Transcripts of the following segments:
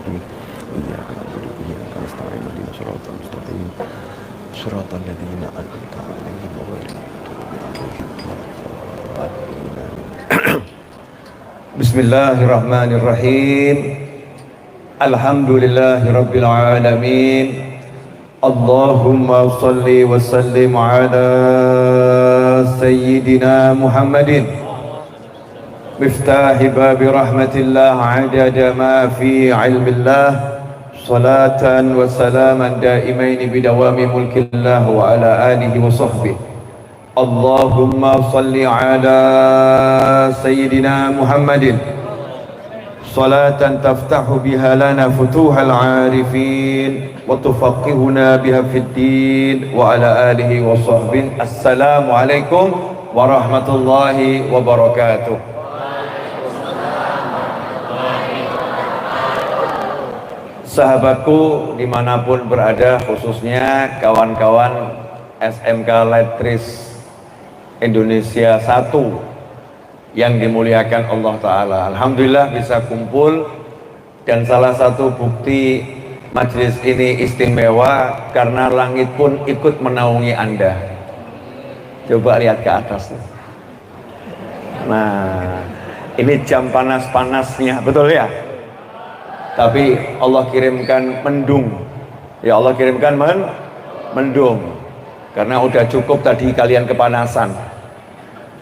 mustaqim. Iyyaka na'budu wa iyyaka nasta'in. Ihdinas siratal mustaqim. Shiratal ladzina an'amta 'alaihim ghairil maghdubi 'alaihim waladdallin. Bismillahirrahmanirrahim. Alhamdulillahirabbil alamin. Allahumma shalli wa sallim ala sayyidina Muhammadin miftahi babi rahmatillah adada ma fi ilmillah. Salatan wa salaman daimaini bidawami mulkillah wa ala alihi wa sahbihi. Allahumma salli ala sayyidina Muhammadin salatan taftahu biha lana futuhal arifin wa tufaqihuna biha fid din wa ala alihi wa sahbihi. Assalamu alaikum warahmatullahi wabarakatuh. Sahabatku dimanapun berada, khususnya kawan-kawan SMK Letris Indonesia 1 yang dimuliakan Allah Ta'ala. Alhamdulillah bisa kumpul, dan salah satu bukti majelis ini istimewa karena langit pun ikut menaungi Anda. Coba lihat ke atas. Nah, ini jam panas-panasnya, betul ya? Tapi Allah kirimkan mendung. Ya Allah kirimkan mendung. Karena udah cukup tadi kalian kepanasan.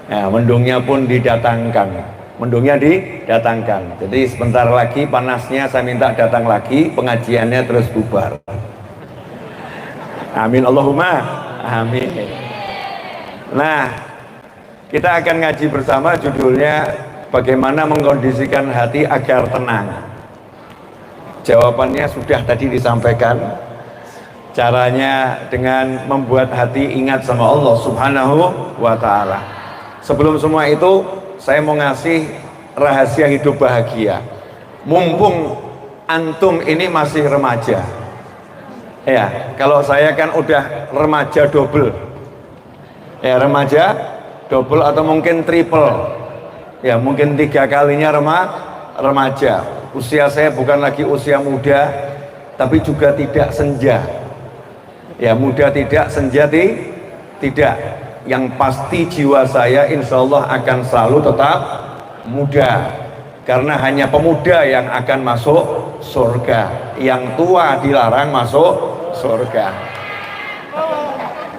Ya, mendungnya pun didatangkan. Mendungnya didatangkan. Jadi sebentar lagi panasnya saya minta datang lagi, pengajiannya terus bubar. Amin Allahumma amin. Nah, kita akan ngaji bersama, judulnya bagaimana mengkondisikan hati agar tenang. Jawabannya sudah tadi disampaikan. Caranya dengan membuat hati ingat sama Allah Subhanahu wa Ta'ala. Sebelum semua itu, saya mau ngasih rahasia hidup bahagia. Mumpung antum ini masih remaja. Ya, kalau saya kan udah remaja double. Ya, remaja double atau mungkin triple. Ya, mungkin 3 kalinya remaja. Usia saya bukan lagi usia muda, tapi juga tidak senja. Ya, muda tidak, senja tidak. Yang pasti jiwa saya insya Allah akan selalu tetap muda. Karena hanya pemuda yang akan masuk surga. Yang tua dilarang masuk surga.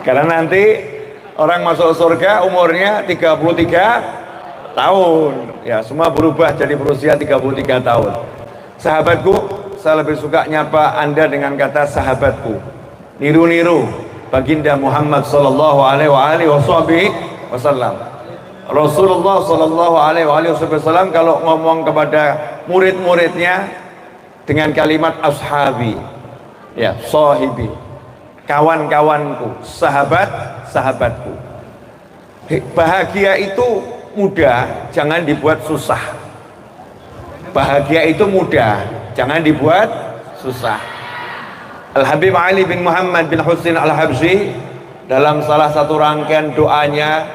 Karena nanti orang masuk surga umurnya 33 tahun. Ya, semua berubah jadi berusia 33 tahun. Sahabatku, saya lebih suka nyapa Anda dengan kata sahabatku. Niru-niru baginda Muhammad sallallahu alaihi wasallam. Rasulullah sallallahu alaihi wasallam kalau ngomong kepada murid-muridnya dengan kalimat ashabi, ya, sahibi, kawan-kawanku, sahabatku. Bahagia itu mudah, jangan dibuat susah. Bahagia itu mudah, jangan dibuat susah. Al-Habib Ali bin Muhammad bin Husin Al-Habsyi dalam salah satu rangkaian doanya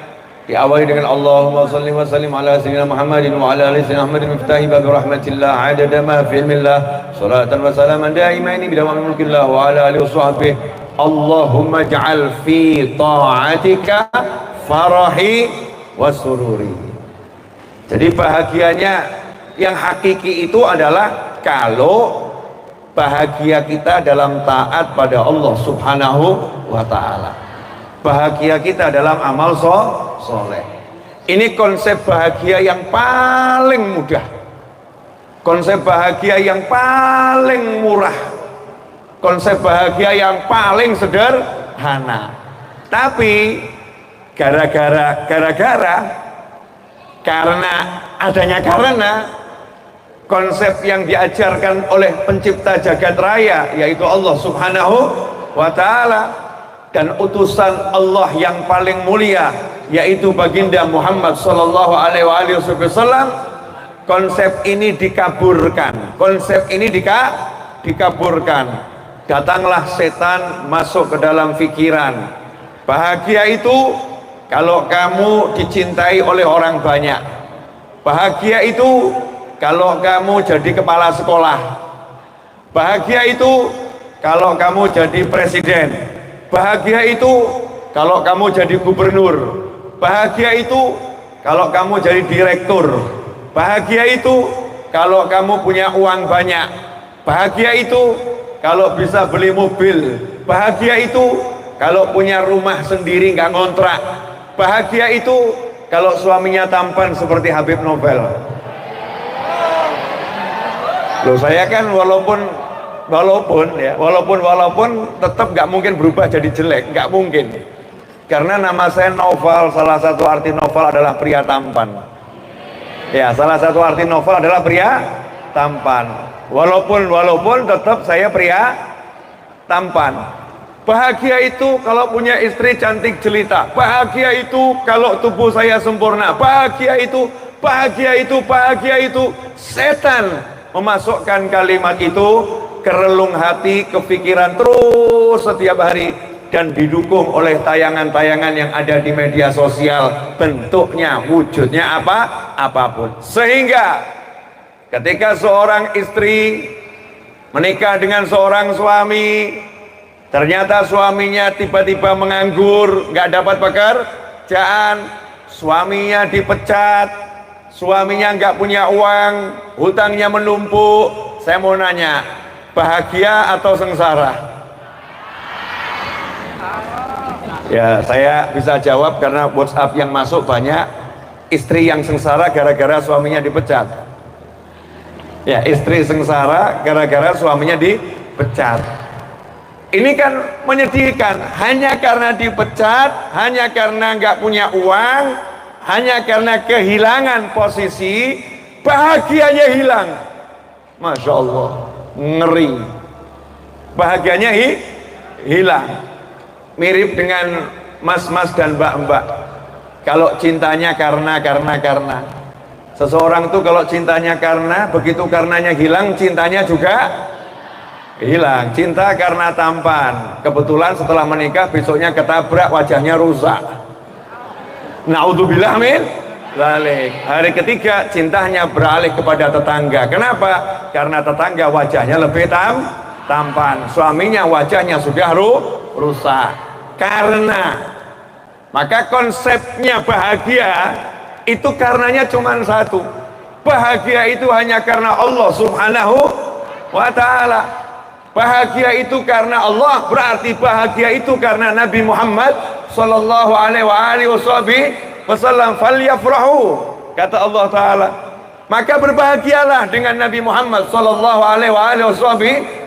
diawali dengan Allahumma salli wa sallim ala sayyidina Muhammadin wa ala ali sayyidina Muhammadin miftahi babi rahmatillah adada ma fi ilmillah salatan wa salaman daimaini bidawami mulkillah wa ala alihi wa sahbihi. Allahumma ja'al fi ta'atika farahi wa sururi. Jadi bahagianya yang hakiki itu adalah kalau bahagia kita dalam taat pada Allah Subhanahu wa Ta'ala. Bahagia kita dalam amal soleh. Ini konsep bahagia yang paling mudah. Konsep bahagia yang paling murah. Konsep bahagia yang paling sederhana. Tapi karena adanya konsep yang diajarkan oleh pencipta jagat raya yaitu Allah Subhanahu wa Ta'ala dan utusan Allah yang paling mulia yaitu baginda Muhammad sallallahu alaihi wasallam, konsep ini dikaburkan. Datanglah setan masuk ke dalam pikiran. Bahagia itu kalau kamu dicintai oleh orang banyak. Bahagia itu kalau kamu jadi kepala sekolah. Bahagia itu kalau kamu jadi presiden. Bahagia itu kalau kamu jadi gubernur. Bahagia itu kalau kamu jadi direktur. Bahagia itu kalau kamu punya uang banyak. Bahagia itu kalau bisa beli mobil. Bahagia itu kalau punya rumah sendiri nggak ngontrak. Bahagia itu kalau suaminya tampan seperti Habib Nobel. Loh, saya kan walaupun tetap nggak mungkin berubah jadi jelek, nggak mungkin. Karena nama saya Novel, salah satu arti Novel adalah pria tampan. Ya, salah satu arti Novel adalah pria tampan. Walaupun tetap saya pria tampan. Bahagia itu kalau punya istri cantik jelita. Bahagia itu kalau tubuh saya sempurna. Bahagia itu setan memasukkan kalimat itu ke relung hati, kepikiran terus setiap hari, dan didukung oleh tayangan-tayangan yang ada di media sosial, bentuknya, wujudnya apapun. Sehingga ketika seorang istri menikah dengan seorang suami, ternyata suaminya tiba-tiba menganggur, nggak dapat pekerjaan, suaminya dipecat, suaminya nggak punya uang, hutangnya menumpuk. Saya mau nanya, bahagia atau sengsara? Ya, saya bisa jawab karena WhatsApp yang masuk banyak. Istri yang sengsara gara-gara suaminya dipecat. Ya, istri sengsara gara-gara suaminya dipecat. Ini kan menyedihkan. Hanya karena dipecat, hanya karena nggak punya uang, hanya karena kehilangan posisi, bahagianya hilang. Masya Allah, ngeri. Bahagianya hilang. Mirip dengan mas-mas dan mbak-mbak. Kalau cintanya karena. Seseorang tuh kalau cintanya karena, begitu karenanya hilang, cintanya juga hilang. Cinta karena tampan. Kebetulan setelah menikah besoknya ketabrak, wajahnya rusak. Naudzubillah min dzalik. Hari ketiga cintanya beralih kepada tetangga. Kenapa? Karena tetangga wajahnya lebih tampan. Suaminya wajahnya sudah rusak. Karena, maka konsepnya bahagia itu karenanya cuma satu. Bahagia itu hanya karena Allah Subhanahu wa ta'ala. Bahagia itu karena Allah, berarti bahagia itu karena Nabi Muhammad sallallahu alaihi wasallam. Falyafrahu, kata Allah Ta'ala. Maka berbahagialah dengan Nabi Muhammad sallallahu alaihi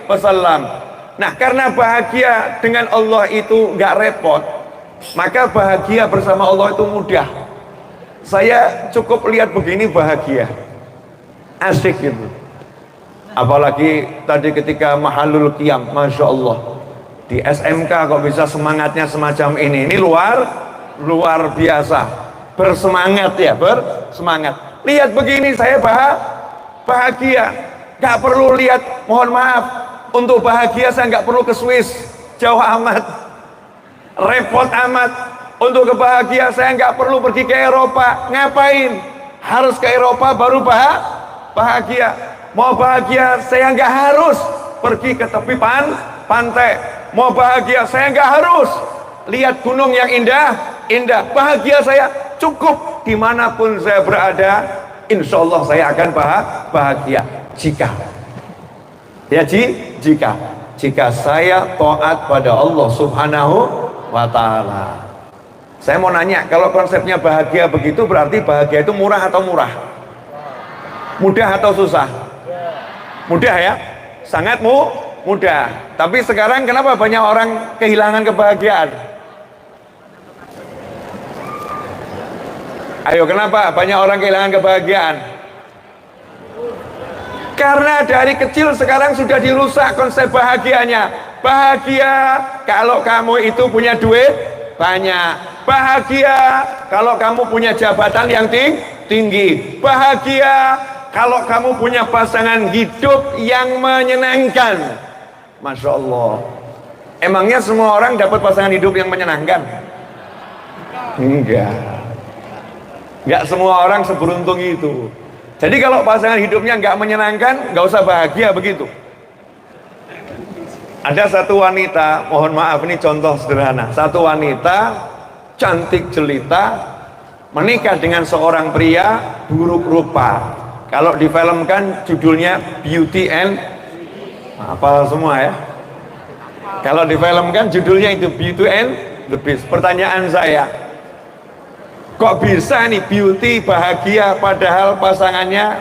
wasallam. Nah, karena bahagia dengan Allah itu nggak repot, maka bahagia bersama Allah itu mudah. Saya cukup lihat begini bahagia, asik gitu. Apalagi tadi ketika mahalul qiyam, Masya Allah, di SMK kok bisa semangatnya semacam ini luar biasa, bersemangat ya, bersemangat. Lihat begini saya bahagia, nggak perlu lihat, mohon maaf, untuk bahagia saya nggak perlu ke Swiss, jauh amat, repot amat. Untuk kebahagiaan saya nggak perlu pergi ke Eropa, ngapain? Harus ke Eropa baru bahagia. Mau bahagia saya nggak harus pergi ke tepi pantai. Mau bahagia saya nggak harus lihat gunung yang indah. Bahagia saya cukup dimanapun saya berada, insya Allah saya akan bahagia. Jika saya taat pada Allah Subhanahu wa ta'ala. Saya mau nanya, kalau konsepnya bahagia begitu, berarti bahagia itu murah atau murah? Mudah atau susah? Mudah ya, sangat mudah. Tapi sekarang kenapa banyak orang kehilangan kebahagiaan? Ayo, kenapa banyak orang kehilangan kebahagiaan? Karena dari kecil sekarang sudah dirusak konsep bahagianya. Bahagia kalau kamu itu punya duit banyak. Bahagia kalau kamu punya jabatan yang tinggi. Bahagia kalau kamu punya pasangan hidup yang menyenangkan. Masya Allah. Emangnya semua orang dapat pasangan hidup yang menyenangkan? Enggak semua orang seberuntung itu. Jadi kalau pasangan hidupnya nggak menyenangkan, nggak usah bahagia begitu. Ada satu wanita, mohon maaf ini contoh sederhana. Satu wanita cantik jelita menikah dengan seorang pria buruk rupa. Kalau difilmkan judulnya Beauty and apa semua ya. Kalau difilmkan judulnya itu Beauty and the Beast. Pertanyaan saya, kok bisa nih Beauty bahagia padahal pasangannya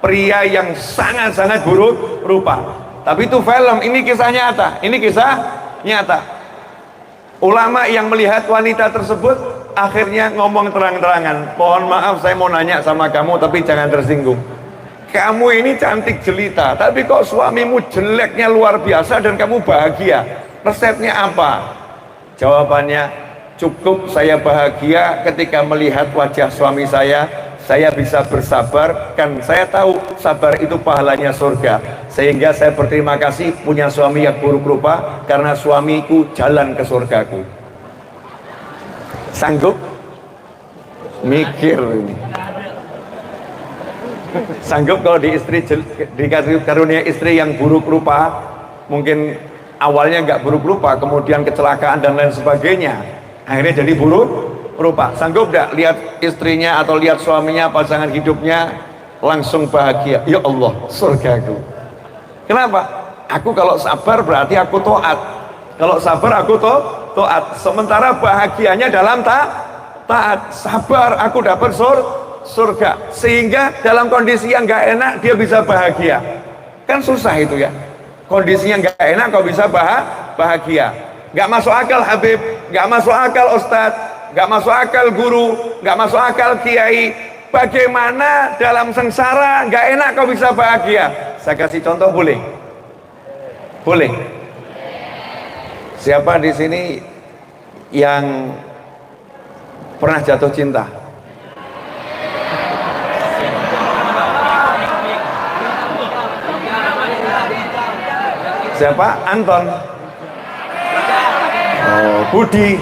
pria yang sangat-sangat buruk rupa? Tapi itu film, ini kisah nyata. Ini kisah nyata. Ulama yang melihat wanita tersebut akhirnya ngomong terang-terangan, mohon maaf saya mau nanya sama kamu tapi jangan tersinggung. Kamu ini cantik jelita, tapi kok suamimu jeleknya luar biasa dan kamu bahagia. Resepnya apa? Jawabannya, cukup saya bahagia ketika melihat wajah suami saya bisa bersabar, kan saya tahu sabar itu pahalanya surga, sehingga saya berterima kasih punya suami yang buruk rupa karena suamiku jalan ke surgaku. Sanggup? Mikir ini. Sanggup kalau dikasih karunia istri yang buruk rupa, mungkin awalnya nggak buruk rupa, kemudian kecelakaan dan lain sebagainya, akhirnya jadi buruk rupa. Sanggup gak lihat istrinya atau lihat suaminya, pasangan hidupnya langsung bahagia? Ya Allah, surgaku. Kenapa? Aku kalau sabar berarti aku taat. Kalau sabar aku taat. Sementara bahagianya dalam taat. Sabar aku dapat surga. Sehingga dalam kondisi yang gak enak dia bisa bahagia. Kan susah itu ya. Kondisinya gak enak kok bisa bahagia. Gak masuk akal Habib, gak masuk akal Ustadz, gak masuk akal guru, gak masuk akal kiai. Bagaimana dalam sengsara gak enak kau bisa bahagia? Saya kasih contoh, boleh? Boleh. Siapa di sini yang pernah jatuh cinta? Siapa? Anton. Oh, Budi.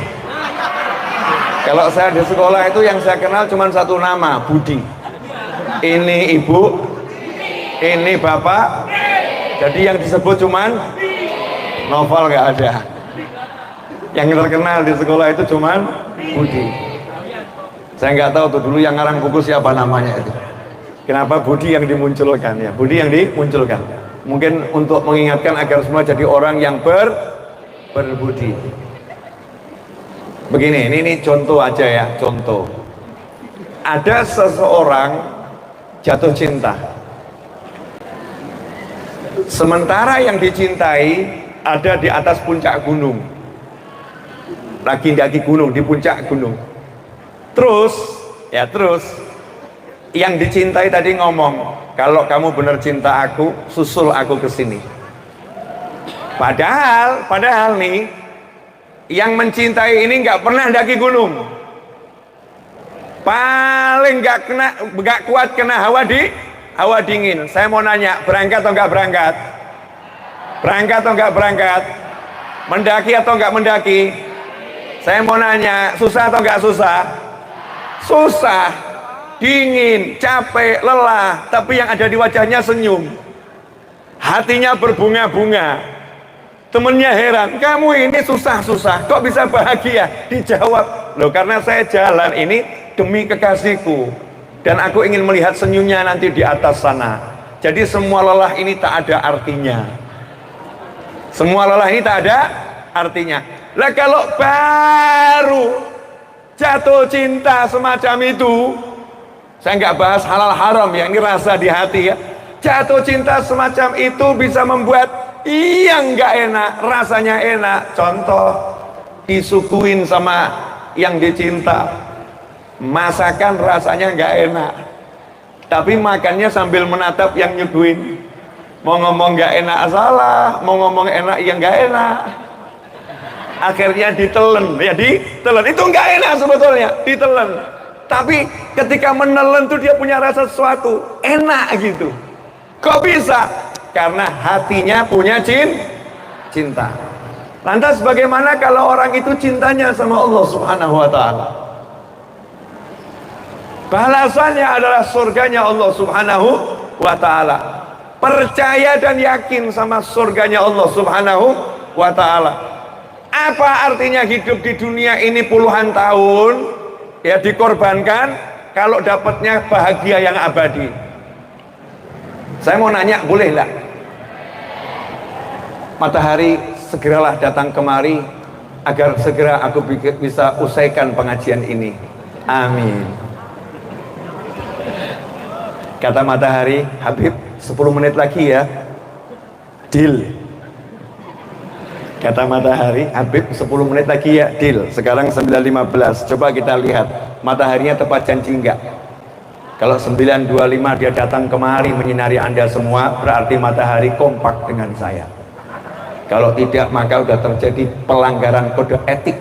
Kalau saya di sekolah itu yang saya kenal cuma satu nama, Budi. Ini ibu, ini bapak. Jadi yang disebut cuman novel, nggak ada. Yang terkenal di sekolah itu cuman Budi. Saya nggak tahu tuh dulu yang ngarang buku siapa namanya itu. Kenapa Budi yang dimunculkan ya? Budi yang dimunculkan. Mungkin untuk mengingatkan agar semua jadi orang yang berbudi. Begini, ini contoh aja ya, contoh. Ada seseorang jatuh cinta. Sementara yang dicintai ada di atas puncak gunung. Lagi daki gunung, di puncak gunung. Terus yang dicintai tadi ngomong, kalau kamu benar cinta aku, susul aku ke sini. Padahal nih, yang mencintai ini nggak pernah daki gunung. Paling nggak kuat kena hawa dingin. Saya mau nanya, berangkat atau nggak berangkat? Berangkat atau nggak berangkat? Mendaki atau nggak mendaki? Saya mau nanya, susah atau nggak susah? Susah, dingin, capek, lelah, tapi yang ada di wajahnya senyum. Hatinya berbunga-bunga. Temennya heran, kamu ini susah-susah, kok bisa bahagia? Dijawab, loh karena saya jalan ini demi kekasihku. Dan aku ingin melihat senyumnya nanti di atas sana. Jadi semua lelah ini tak ada artinya. Semua lelah ini tak ada artinya. Lah kalau baru jatuh cinta semacam itu, saya nggak bahas halal haram ya, ini rasa di hati ya. Jatuh cinta semacam itu bisa membuat yang nggak enak, rasanya enak. Contoh, disuguhin sama yang dicinta, masakan rasanya nggak enak, tapi makannya sambil menatap yang nyuguhin. Mau ngomong nggak enak salah, mau ngomong enak yang nggak enak. Akhirnya ditelen, ya ditelen. Itu nggak enak sebetulnya, ditelen. Tapi ketika menelen tuh dia punya rasa sesuatu, enak gitu. Kok bisa? Karena hatinya punya cinta. Lantas bagaimana kalau orang itu cintanya sama Allah Subhanahu wa ta'ala? Balasannya adalah surganya Allah Subhanahu wa ta'ala. Percaya dan yakin sama surganya Allah Subhanahu wa ta'ala. Apa artinya hidup di dunia ini puluhan tahun ya dikorbankan kalau dapatnya bahagia yang abadi? Saya mau nanya, boleh enggak? Matahari, segeralah datang kemari agar segera aku bisa usaikan pengajian ini. Amin. Kata matahari, Habib 10 menit lagi ya, deal. Kata matahari, Habib 10 menit lagi ya, deal. Sekarang 9.15, coba kita lihat mataharinya tepat janji enggak? Kalau 9.25 dia datang kemari menyinari Anda semua, berarti matahari kompak dengan saya. Kalau tidak, maka sudah terjadi pelanggaran kode etik.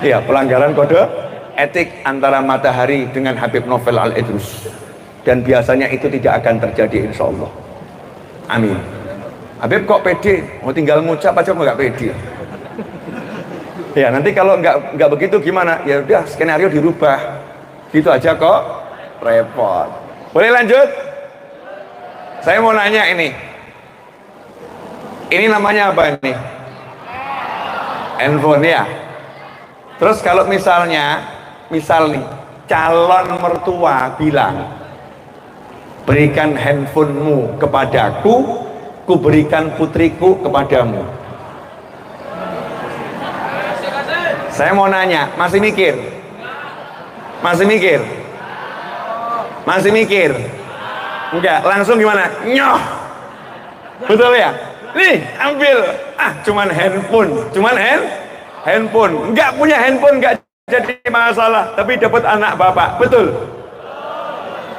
Ya, pelanggaran kode etik antara matahari dengan Habib Novel Al-Idrus. Dan biasanya itu tidak akan terjadi, insya Allah. Amin. Habib kok pede? Mau tinggal ngucap aja nggak pede. Ya, nanti kalau nggak begitu gimana? Ya udah, skenario dirubah. Gitu aja kok repot. Boleh lanjut? Saya mau nanya ini. Ini namanya apa ini? Handphone ya. Terus kalau misal nih calon mertua bilang, berikan handphonemu kepadaku, ku berikan putriku kepadamu. Saya mau nanya, masih mikir? Masih mikir? Masih mikir? Enggak, langsung gimana? Nyoh. Betul ya? Nih, ambil. Cuman handphone. Enggak punya handphone enggak jadi masalah, tapi dapat anak bapak. Betul?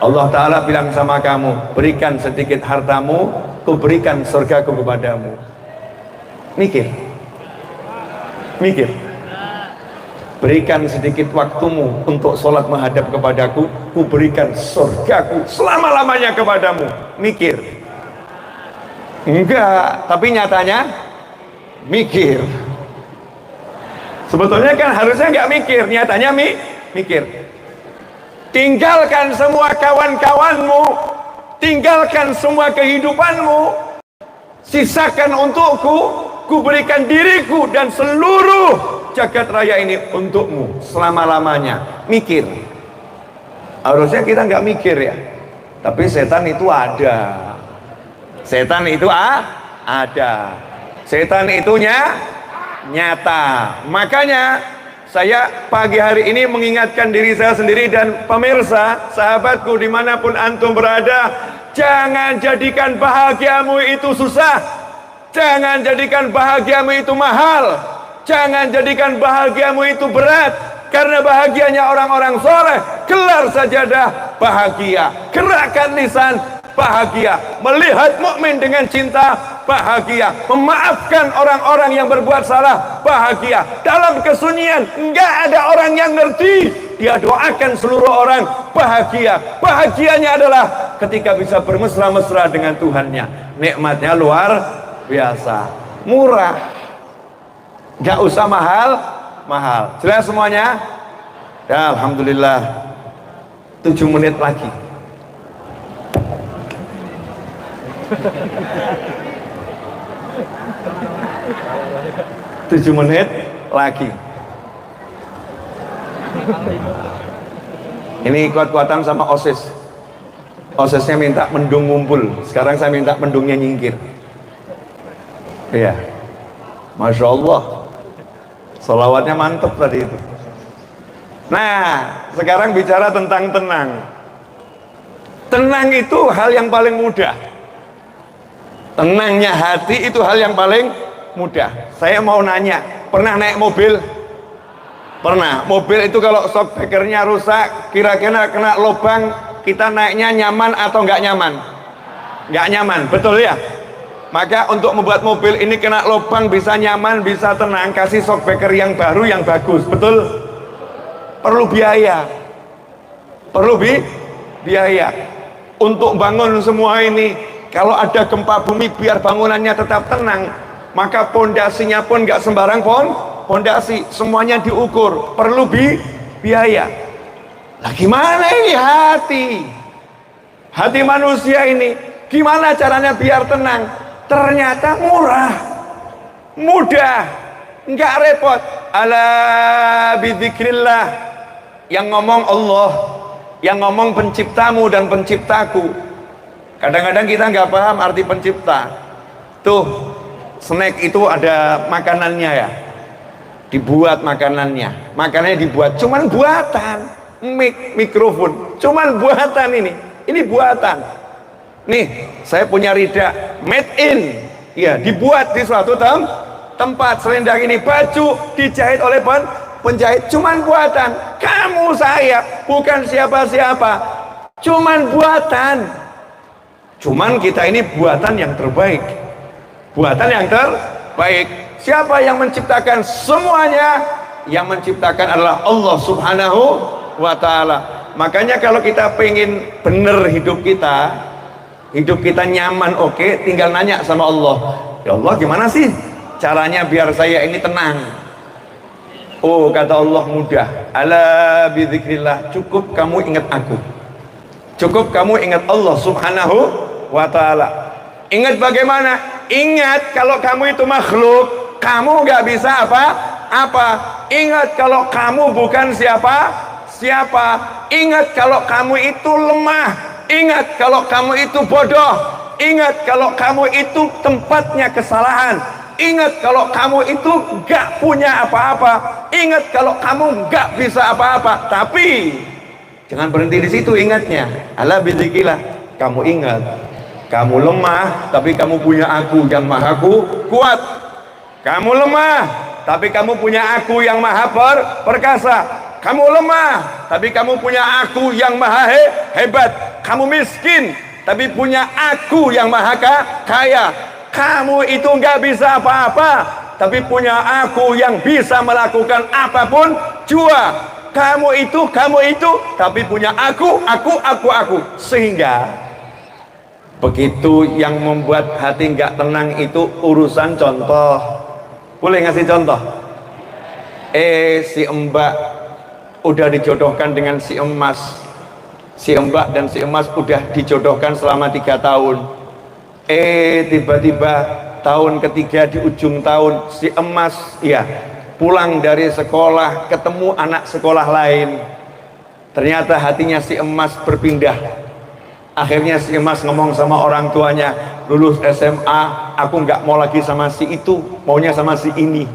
Allah Ta'ala bilang sama kamu, berikan sedikit hartamu, ku berikan surgaku kepadamu. Mikir. Berikan sedikit waktumu untuk sholat menghadap kepadaku, ku berikan surgaku selama-lamanya kepadamu. Mikir. Enggak, tapi nyatanya mikir. Sebetulnya kan harusnya enggak mikir, nyatanya mikir. Tinggalkan semua kawan-kawanmu, tinggalkan semua kehidupanmu, sisakan untukku, ku berikan diriku dan seluruh jagat raya ini untukmu selama-lamanya. Mikir. Harusnya kita nggak mikir ya, tapi setan itu ada. Setan itu ada. Setan itu nyata. Makanya saya pagi hari ini mengingatkan diri saya sendiri dan pemirsa, sahabatku dimanapun antum berada, jangan jadikan bahagiamu itu susah, jangan jadikan bahagiamu itu mahal, jangan jadikan bahagiamu itu berat. Karena bahagianya orang-orang soleh, gelar sajadah bahagia, gerakan lisan bahagia, melihat mukmin dengan cinta bahagia, memaafkan orang-orang yang berbuat salah bahagia. Dalam kesunyian enggak ada orang yang ngerti, dia doakan seluruh orang bahagia. Bahagianya adalah ketika bisa bermesra-mesra dengan Tuhannya. Nikmatnya luar biasa, murah, enggak usah mahal. Jelas semuanya? Ya, alhamdulillah. 7 menit lagi. 7 menit lagi. Ini kuat-kuatan sama OSIS. OSISnya minta mendung ngumpul. Sekarang saya minta mendungnya nyingkir. Iya. Masya Allah. Salawatnya mantap tadi itu. Nah, sekarang bicara tentang tenang. Tenang itu hal yang paling mudah. Tenangnya hati itu hal yang paling mudah. Saya mau nanya, pernah naik mobil? Pernah. Mobil itu kalau shock breakernya rusak, kira-kira kena lubang, kita naiknya nyaman atau nggak nyaman? Nggak nyaman, betul ya? Maka untuk membuat mobil ini kena lubang bisa nyaman, bisa tenang, kasih shock breaker yang baru, yang bagus, betul? Perlu biaya. Biaya. Untuk bangun semua ini, kalau ada gempa bumi biar bangunannya tetap tenang, maka pondasinya pun nggak sembarang pondasi, semuanya diukur, perlu biaya. Nah, gimana ini hati manusia ini? Gimana caranya biar tenang? ternyata murah, mudah, nggak repot. Ala bidzikrillah, yang ngomong Allah, yang ngomong penciptamu dan penciptaku. Kadang-kadang kita nggak paham arti pencipta. Tuh, snack itu ada makanannya ya, dibuat makanannya dibuat, cuman buatan. Mikrofon cuman buatan, ini buatan. Nih, saya punya rida made in, ya, dibuat di suatu tempat. Selendang ini, baju dijahit oleh penjahit, cuman buatan. Kamu, saya bukan siapa-siapa, cuman buatan. Cuman kita ini buatan yang terbaik, buatan yang terbaik. Siapa yang menciptakan semuanya? Yang menciptakan adalah Allah Subhanahu wa ta'ala. Makanya kalau kita pengen bener hidup kita nyaman, oke, tinggal nanya sama Allah, ya Allah, gimana sih caranya biar saya ini tenang? Oh, kata Allah, mudah. Ala bidzikrillah, cukup kamu ingat aku, cukup kamu ingat Allah Subhanahu wa ta'ala. Ingat bagaimana? Ingat kalau kamu itu makhluk, kamu nggak bisa apa-apa. Ingat kalau kamu bukan siapa. Ingat kalau kamu itu lemah. Ingat kalau kamu itu bodoh. Ingat kalau kamu itu tempatnya kesalahan. Ingat kalau kamu itu gak punya apa-apa. Ingat kalau kamu gak bisa apa-apa. Tapi jangan berhenti di situ ingatnya. Ala bidzikrillah, kamu ingat kamu lemah, tapi kamu punya aku yang maha kuat. Kamu lemah, tapi kamu punya aku yang maha perkasa. Kamu lemah, tapi kamu punya aku yang maha hebat. Kamu miskin, tapi punya aku yang maha kaya. Kamu itu nggak bisa apa-apa, tapi punya aku yang bisa melakukan apapun jua. Kamu itu, tapi punya aku. Sehingga begitu yang membuat hati nggak tenang itu urusan contoh. Boleh ngasih contoh? Si Mbak udah dijodohkan dengan si emas. Si Mbak dan si emas udah dijodohkan selama 3 tahun. Tiba-tiba tahun ketiga di ujung tahun si emas pulang dari sekolah, ketemu anak sekolah lain. Ternyata hatinya si emas berpindah. Akhirnya si emas ngomong sama orang tuanya, lulus SMA aku nggak mau lagi sama si itu, maunya sama si ini.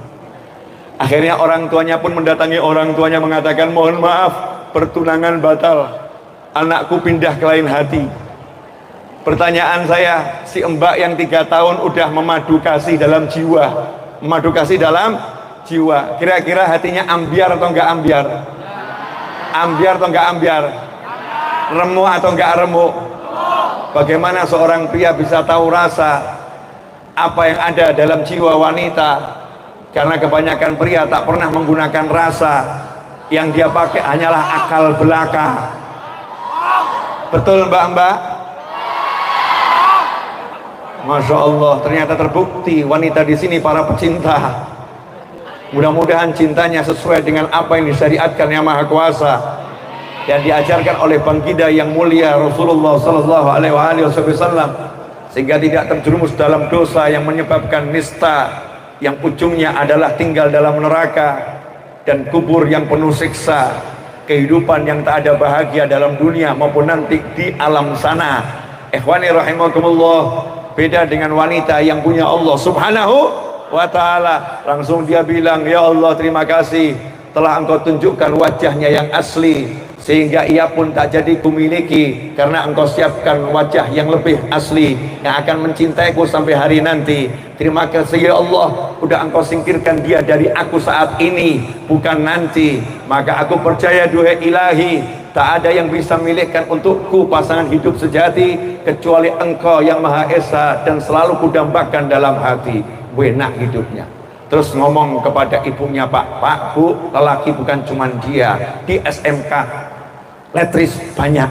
Akhirnya orang tuanya pun mendatangi orang tuanya mengatakan, mohon maaf, pertunangan batal, anakku pindah ke lain hati. Pertanyaan saya, si Mbak yang 3 tahun udah memadu kasih dalam jiwa, kira-kira hatinya ambiar atau enggak ambiar? Ambiar atau enggak ambiar? Remuk atau enggak remuk? Bagaimana seorang pria bisa tahu rasa apa yang ada dalam jiwa wanita? Karena kebanyakan pria tak pernah menggunakan rasa, yang dia pakai hanyalah akal belaka. Betul mbak-mbak? Masya Allah, ternyata terbukti wanita di sini para pecinta. Mudah-mudahan cintanya sesuai dengan apa yang disyariatkan Yang Maha Kuasa, yang diajarkan oleh baginda yang mulia Rasulullah Sallallahu Alaihi Wasallam, sehingga tidak terjerumus dalam dosa yang menyebabkan nista, yang ujungnya adalah tinggal dalam neraka dan kubur yang penuh siksa, kehidupan yang tak ada bahagia dalam dunia maupun nanti di alam sana. Ikhwani rahimakumullah, beda dengan wanita yang punya Allah Subhanahu wa ta'ala. Langsung dia bilang, ya Allah, terima kasih telah engkau tunjukkan wajahnya yang asli, sehingga ia pun tak jadi kumiliki, karena engkau siapkan wajah yang lebih asli yang akan mencintaiku sampai hari nanti. Terima kasih ya Allah, udah engkau singkirkan dia dari aku saat ini, bukan nanti. Maka aku percaya, duhai ilahi, tak ada yang bisa milikkan untukku pasangan hidup sejati kecuali engkau yang Maha Esa, dan selalu kudambakan dalam hati. Enak hidupnya. Terus ngomong kepada ibunya, Pak, Bu, lelaki bukan cuman dia, di SMK letris banyak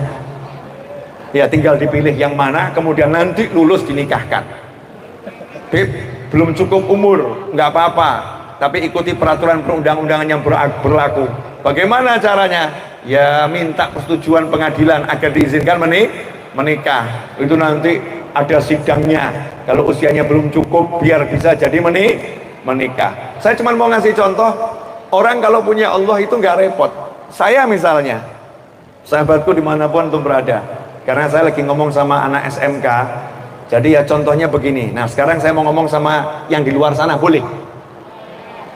ya, tinggal dipilih yang mana, kemudian nanti lulus dinikahkan. Beb, belum cukup umur, nggak apa-apa, tapi ikuti peraturan perundang-undangan yang berlaku. Bagaimana caranya? Ya minta persetujuan pengadilan agar diizinkan menikah. Itu nanti ada sidangnya. Kalau usianya belum cukup, biar bisa jadi menikah. Saya cuma mau ngasih contoh, orang kalau punya Allah itu nggak repot. Saya misalnya, sahabatku dimanapun tuh berada, karena saya lagi ngomong sama anak SMK, jadi ya contohnya begini. Nah sekarang saya mau ngomong sama yang di luar sana, boleh?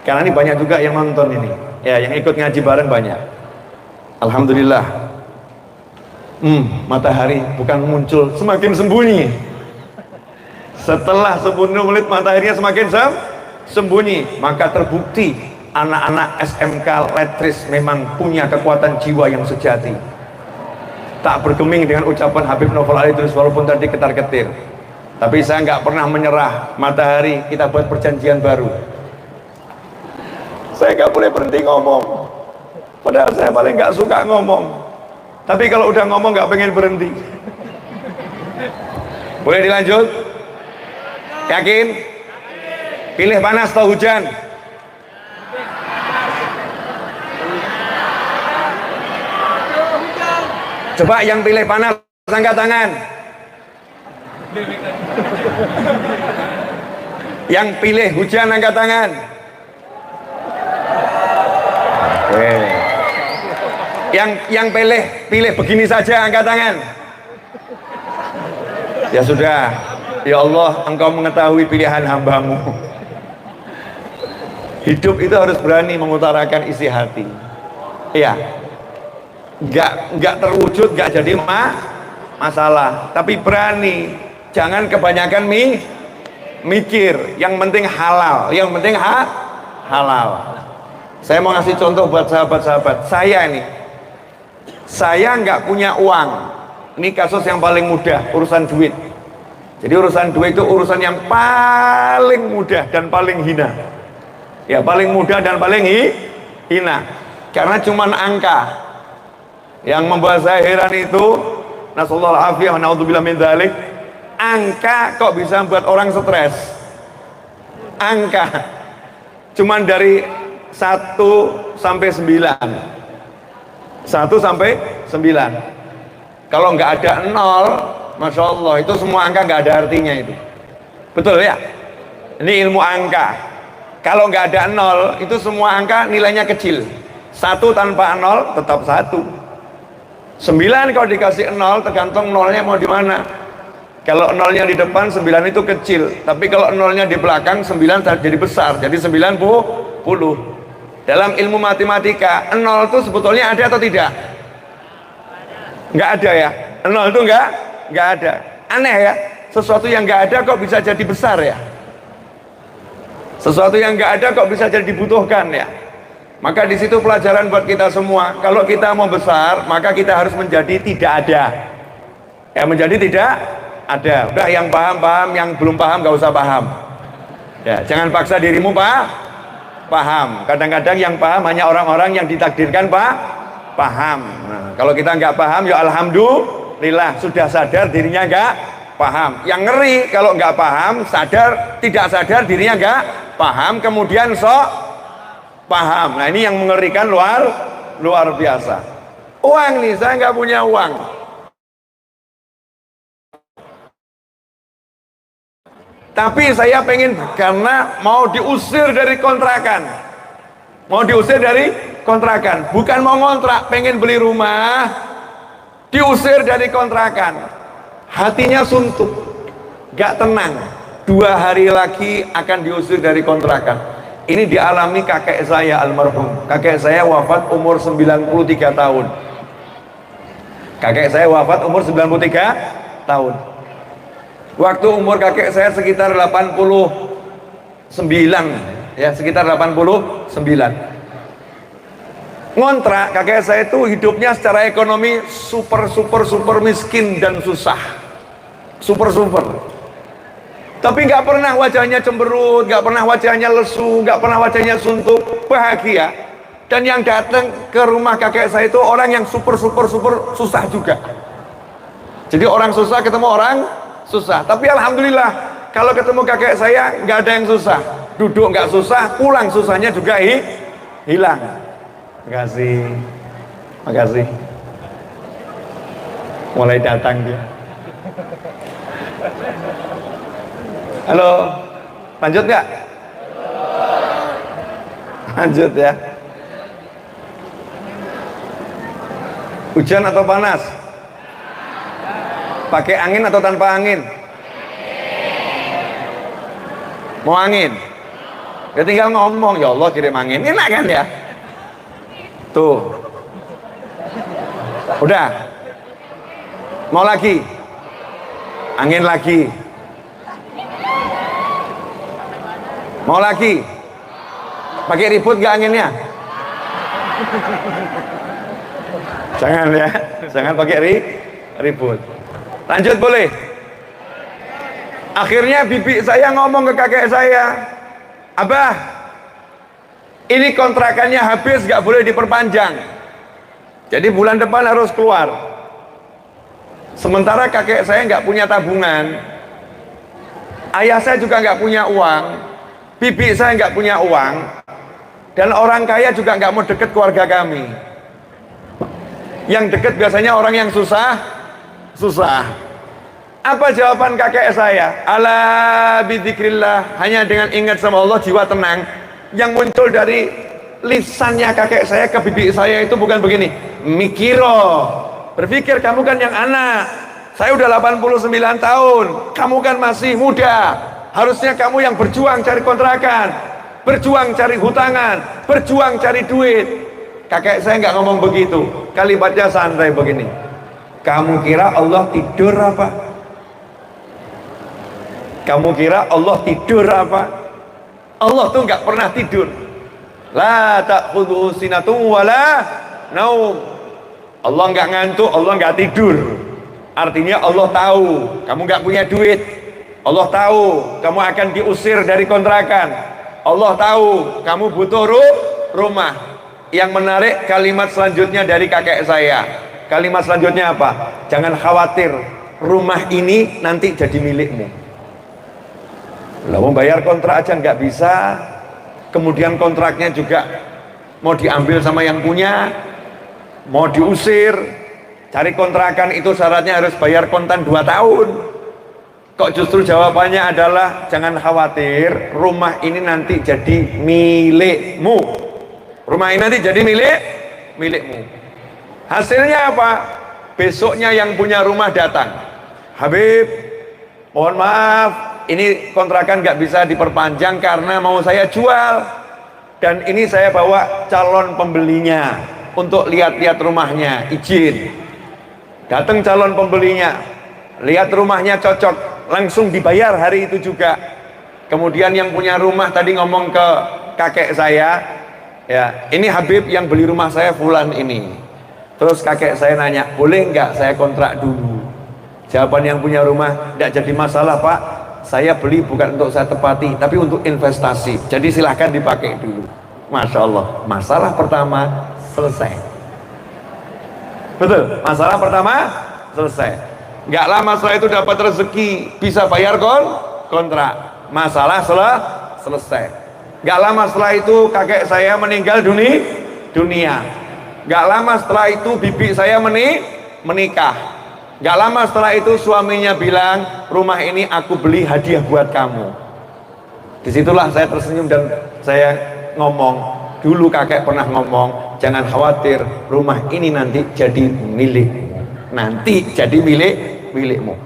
Karena ini banyak juga yang nonton ini, ya yang ikut ngaji bareng banyak. Alhamdulillah. Matahari bukan muncul, semakin sembunyi. Setelah 10 menit mataharinya semakin sembunyi, maka terbukti anak-anak SMK Letris memang punya kekuatan jiwa yang sejati. Tak bergeming dengan ucapan Habib Novel Ali-Idrus, walaupun tadi ketar-ketir. Tapi saya nggak pernah menyerah. Matahari, kita buat perjanjian baru. Saya nggak boleh berhenti ngomong. Padahal saya paling nggak suka ngomong. Tapi kalau udah ngomong nggak pengen berhenti. Boleh dilanjut? Yakin? Pilih panas atau hujan? Coba yang pilih panas angkat tangan. Yang pilih hujan angkat tangan. Oke. Yang pilih begini saja angkat tangan. Ya sudah. Ya Allah, Engkau mengetahui pilihan hambamu. Hidup itu harus berani mengutarakan isi hati. Iya. Nggak terwujud, nggak jadi masalah. Tapi berani. Jangan kebanyakan mikir. Yang penting halal. Yang penting halal. Saya mau ngasih contoh buat sahabat-sahabat. Saya nggak punya uang. Ini kasus yang paling mudah, urusan duit. Jadi urusan duit itu urusan yang paling mudah dan paling hina. Ya paling mudah dan paling hina. Karena cuman angka. Yang membuat saya heran itu, nasallahu alaihi wa na'udzubillah min dzalik, angka kok bisa membuat orang stres. Angka cuman dari 1 sampai 9. 1 sampai 9. Kalau nggak ada 0, Masya Allah, itu semua angka nggak ada artinya itu. Betul ya? Ini ilmu angka. Kalau nggak ada 0, itu semua angka nilainya kecil. 1 tanpa 0 tetap 1. 9 kalau dikasih 0, tergantung 0-nya mau di mana. Kalau 0-nya di depan, 9 itu kecil. Tapi kalau 0-nya di belakang, 9 jadi besar. Jadi 90. Dalam ilmu matematika, 0 itu sebetulnya ada atau tidak? Nggak ada ya. 0 itu nggak ada. Aneh ya. Sesuatu yang nggak ada kok bisa jadi besar ya. Sesuatu yang nggak ada kok bisa jadi dibutuhkan ya. Maka di situ pelajaran buat kita semua. Kalau kita mau besar, maka kita harus menjadi tidak ada. Ya menjadi tidak ada. Udah yang paham, yang belum paham nggak usah paham. Ya, jangan paksa dirimu paham. Kadang-kadang yang paham hanya orang-orang yang ditakdirkan paham. Nah, kalau kita nggak paham, ya alhamdulillah sudah sadar dirinya nggak paham. Yang ngeri kalau nggak paham, tidak sadar dirinya nggak paham, kemudian paham. Nah ini yang mengerikan luar biasa. Uang nih, saya nggak punya uang. Tapi saya pengen, karena mau diusir dari kontrakan. Bukan mau ngontrak, pengen beli rumah, diusir dari kontrakan. Hatinya suntuk, gak tenang. 2 hari lagi akan diusir dari kontrakan. Ini dialami kakek saya almarhum. Kakek saya wafat umur 93 tahun. Waktu umur kakek saya sekitar 89, ya sekitar 89. Ngontrak, kakek saya itu hidupnya secara ekonomi super miskin dan susah. Super. Tapi nggak pernah wajahnya cemberut, nggak pernah wajahnya lesu, nggak pernah wajahnya suntuk, bahagia. Dan yang datang ke rumah kakek saya itu orang yang super susah juga. Jadi orang susah ketemu orang susah. Tapi alhamdulillah kalau ketemu kakek saya nggak ada yang susah. Duduk nggak susah, pulang susahnya juga hilang. Makasih. Mulai datang dia. Halo, lanjut nggak? Lanjut ya. Hujan atau panas? Pakai angin atau tanpa angin? Mau angin? Ya tinggal ngomong, ya Allah kirim angin. Enak kan ya? Tuh. Udah. Mau lagi? Angin lagi. Mau lagi? Pakai ribut gak anginnya? Jangan ya, jangan pakai ribut. Lanjut boleh? Akhirnya bibi saya ngomong ke kakek saya, Abah, ini kontrakannya habis, gak boleh diperpanjang. Jadi bulan depan harus keluar. Sementara kakek saya gak punya tabungan, ayah saya juga gak punya uang, bibi saya gak punya uang, dan orang kaya juga gak mau deket keluarga kami. Yang deket biasanya orang yang susah. Apa jawaban kakek saya? Ala bidzikrillah, hanya dengan ingat sama Allah jiwa tenang. Yang muncul dari lisannya kakek saya ke bibi saya itu bukan begini, mikiro, berpikir kamu kan yang anak, saya udah 89 tahun, kamu kan masih muda, harusnya kamu yang berjuang cari kontrakan, berjuang cari hutangan, berjuang cari duit. Kakek saya nggak ngomong begitu, kalimatnya santai begini, kamu kira Allah tidur apa? Kamu kira Allah tidur apa? Allah tuh nggak pernah tidur. La ta'khudhuhu sinatun wala naum. Allah nggak ngantuk, Allah nggak tidur. Artinya Allah tahu kamu nggak punya duit, Allah tahu kamu akan diusir dari kontrakan, Allah tahu kamu butuh rumah. Yang menarik kalimat selanjutnya dari kakek saya. Kalimat selanjutnya apa? Jangan khawatir, rumah ini nanti jadi milikmu. Lah mau bayar kontrak aja nggak bisa, kemudian kontraknya juga mau diambil sama yang punya, mau diusir. Cari kontrakan itu syaratnya harus bayar kontan 2 tahun. Kok justru jawabannya adalah jangan khawatir, rumah ini nanti jadi milikmu. Rumah ini nanti jadi milikmu. Hasilnya apa? Besoknya yang punya rumah datang, Habib, mohon maaf, ini kontrakan nggak bisa diperpanjang karena mau saya jual, dan ini saya bawa calon pembelinya untuk lihat-lihat rumahnya, izin. Datang calon pembelinya, lihat rumahnya cocok, langsung dibayar hari itu juga. Kemudian yang punya rumah tadi ngomong ke kakek saya, ya ini Habib yang beli rumah saya fulan ini. Terus kakek saya nanya, boleh nggak saya kontrak dulu? Jawaban yang punya rumah, tidak jadi masalah Pak, saya beli bukan untuk saya tepati, tapi untuk investasi, jadi silahkan dipakai dulu. Masya Allah, masalah pertama selesai. Betul, masalah pertama selesai. Nggak lama setelah itu dapat rezeki, bisa bayar kontrak, masalah selesai. Nggak lama setelah itu kakek saya meninggal dunia. Nggak lama setelah itu bibi saya menikah. Nggak lama setelah itu suaminya bilang, rumah ini aku beli hadiah buat kamu. Disitulah saya tersenyum dan saya ngomong, dulu kakek pernah ngomong, jangan khawatir, rumah ini nanti jadi milikmu. Nanti jadi milikmu.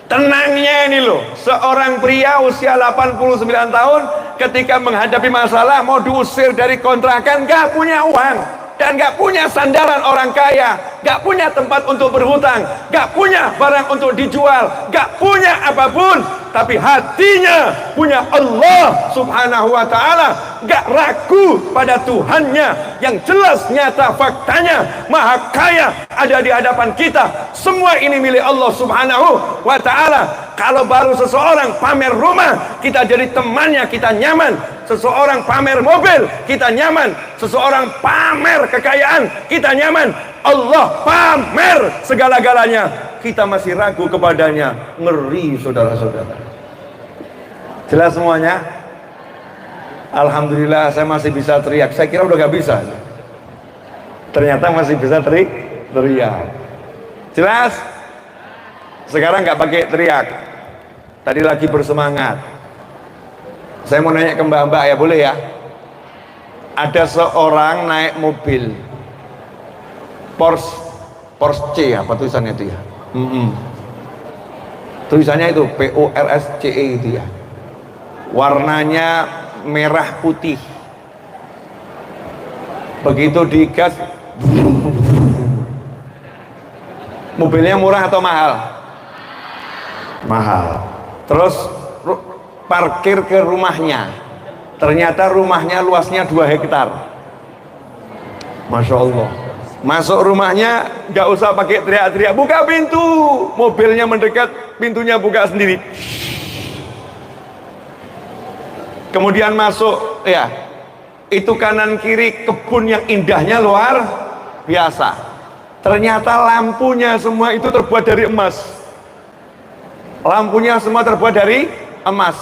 Tenangnya ini loh, seorang pria usia 89 tahun ketika menghadapi masalah mau diusir dari kontrakan, gak punya uang dan gak punya sandaran orang kaya, gak punya tempat untuk berhutang, gak punya barang untuk dijual, gak punya apapun, tapi hatinya punya Allah subhanahu wa ta'ala, gak ragu pada Tuhannya yang jelas nyata faktanya maha kaya ada di hadapan kita. Semua ini milik Allah subhanahu wa ta'ala. Kalau baru seseorang pamer rumah, kita jadi temannya, kita nyaman. Seseorang pamer mobil, kita nyaman. Seseorang pamer kekayaan, kita nyaman. Allah pamer segala-galanya, kita masih ragu kepadanya. Ngeri saudara-saudara. Jelas semuanya? Alhamdulillah saya masih bisa teriak. Saya kira udah gak bisa, ternyata masih bisa teriak. Jelas? Sekarang gak pakai teriak, tadi lagi bersemangat. Saya mau nanya ke mbak-mbak ya, boleh ya? Ada seorang naik mobil Porsche, apa tulisannya itu ya? Tulisannya itu PORSCE itu ya. Warnanya merah putih. Begitu digas, mobilnya murah atau mahal? Mahal. Terus parkir ke rumahnya, ternyata rumahnya luasnya 2 hektar. Masya Allah. Masuk rumahnya nggak usah pakai teriak-teriak, buka pintu, mobilnya mendekat, pintunya buka sendiri. Kemudian masuk, ya, itu kanan kiri kebun yang indahnya luar biasa. Ternyata lampunya semua itu terbuat dari emas. Lampunya semua terbuat dari emas.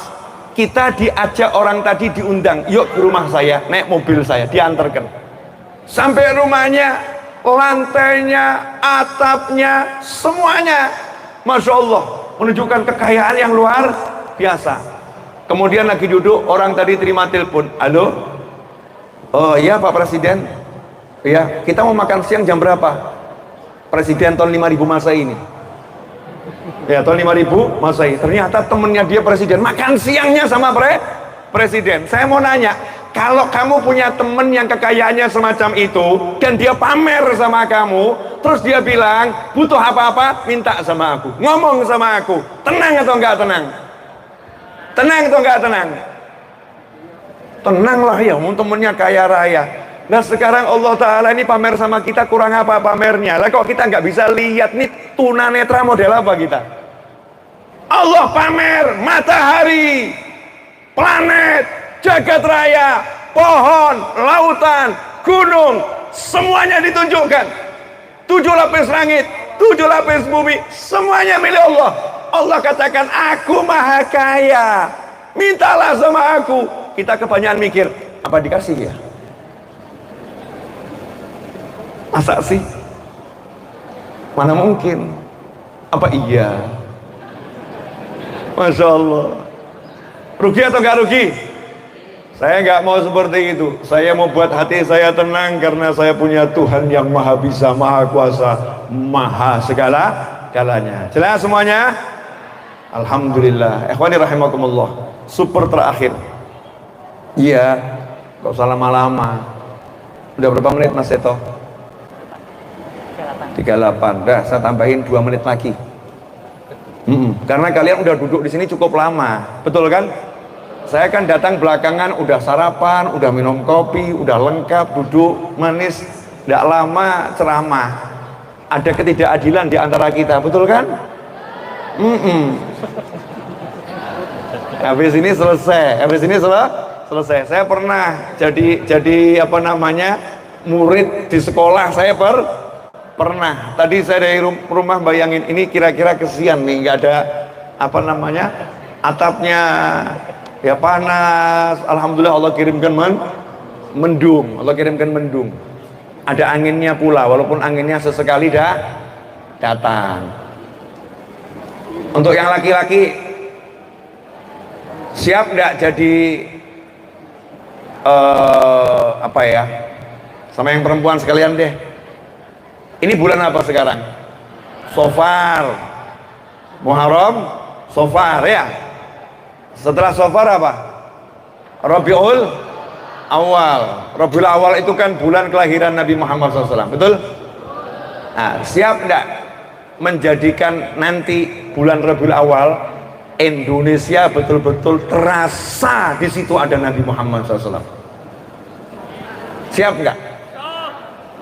Kita diajak orang tadi, diundang, yuk ke rumah saya, naik mobil saya, diantarkan. Sampai rumahnya, lantainya, atapnya, semuanya, Masya Allah, menunjukkan kekayaan yang luar biasa. Kemudian lagi duduk, orang tadi terima telepon, halo, oh iya Pak Presiden, iya, kita mau makan siang jam berapa? Presiden tahun 5000 Masehi ini. Ya, tahun 5000 Masehi. Ternyata temennya dia presiden, makan siangnya sama presiden. Saya mau nanya, kalau kamu punya temen yang kekayaannya semacam itu dan dia pamer sama kamu, terus dia bilang butuh apa-apa minta sama aku, ngomong sama aku, tenang atau enggak tenang? Tenang atau enggak tenang? Tenang lah ya, temennya kaya raya. Nah sekarang Allah Ta'ala ini pamer sama kita, kurang apa pamernya? Lah kok kita nggak bisa lihat nih tunanetra model apa kita? Allah pamer matahari, planet, jagat raya, pohon, lautan, gunung, semuanya ditunjukkan. 7 lapis langit, 7 lapis bumi, semuanya milik Allah. Allah katakan, aku maha kaya, mintalah sama aku. Kita kebanyakan mikir, apa dikasih ya? Masa sih? Mana mungkin? Apa iya? Masya Allah. Rugi atau enggak rugi? Saya nggak mau seperti itu. Saya mau buat hati saya tenang karena saya punya Tuhan yang maha bisa, maha kuasa, maha segala-galanya. Jelas semuanya? Alhamdulillah. Ikhwani rahimakumullah. Super terakhir. Iya, nggak usah lama-lama. Udah berapa menit Mas Seto? 38. Dah, saya tambahin 2 menit lagi. Karena kalian udah duduk di sini cukup lama, betul kan? Saya kan datang belakangan, udah sarapan, udah minum kopi, udah lengkap, duduk manis, tidak lama ceramah. Ada ketidakadilan di antara kita, betul kan? Habis ini selesai, habis ini selesai. Saya pernah jadi apa namanya, murid di sekolah. Saya pernah. Tadi saya dari rumah bayangin, ini kira-kira kesian nih, nggak ada apa namanya, atapnya ya panas. Alhamdulillah Allah kirimkan mendung. Allah kirimkan mendung. Ada anginnya pula, walaupun anginnya sesekali datang. Untuk yang laki-laki, siap nggak jadi apa ya, sama yang perempuan sekalian deh. Ini bulan apa sekarang? Sofar, Muharram, Sofar ya. Setelah Sofar apa? Rabiul Awal. Rabiul Awal itu kan bulan kelahiran Nabi Muhammad SAW, betul? Nah, siap enggak menjadikan nanti bulan Rabiul Awal Indonesia betul-betul terasa di situ ada Nabi Muhammad SAW? Siap enggak?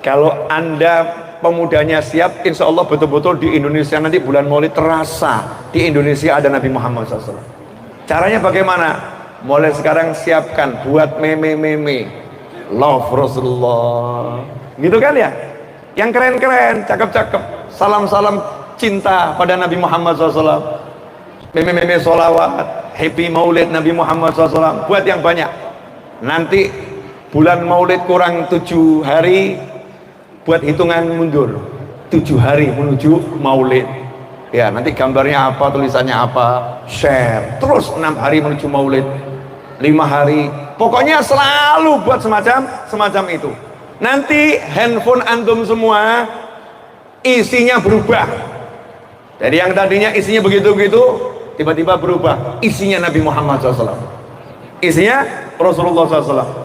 Kalau Anda pemudanya siap, insya Allah betul-betul di Indonesia nanti bulan Maulid terasa di Indonesia ada Nabi Muhammad SAW. Caranya bagaimana? Mulai sekarang siapkan buat meme love Rasulullah, gitu kan ya? Yang keren-keren, cakep-cakep, salam-salam cinta pada Nabi Muhammad SAW, meme sholawat, happy Maulid Nabi Muhammad SAW, buat yang banyak. Nanti bulan Maulid kurang 7 hari, buat hitungan mundur 7 hari menuju Maulid ya. Nanti gambarnya apa, tulisannya apa, share terus 6 hari menuju Maulid. 5 hari, pokoknya selalu buat semacam itu. Nanti handphone antum semua isinya berubah. Dari yang tadinya isinya begitu-begitu, tiba-tiba berubah, isinya Nabi Muhammad SAW, isinya Rasulullah SAW.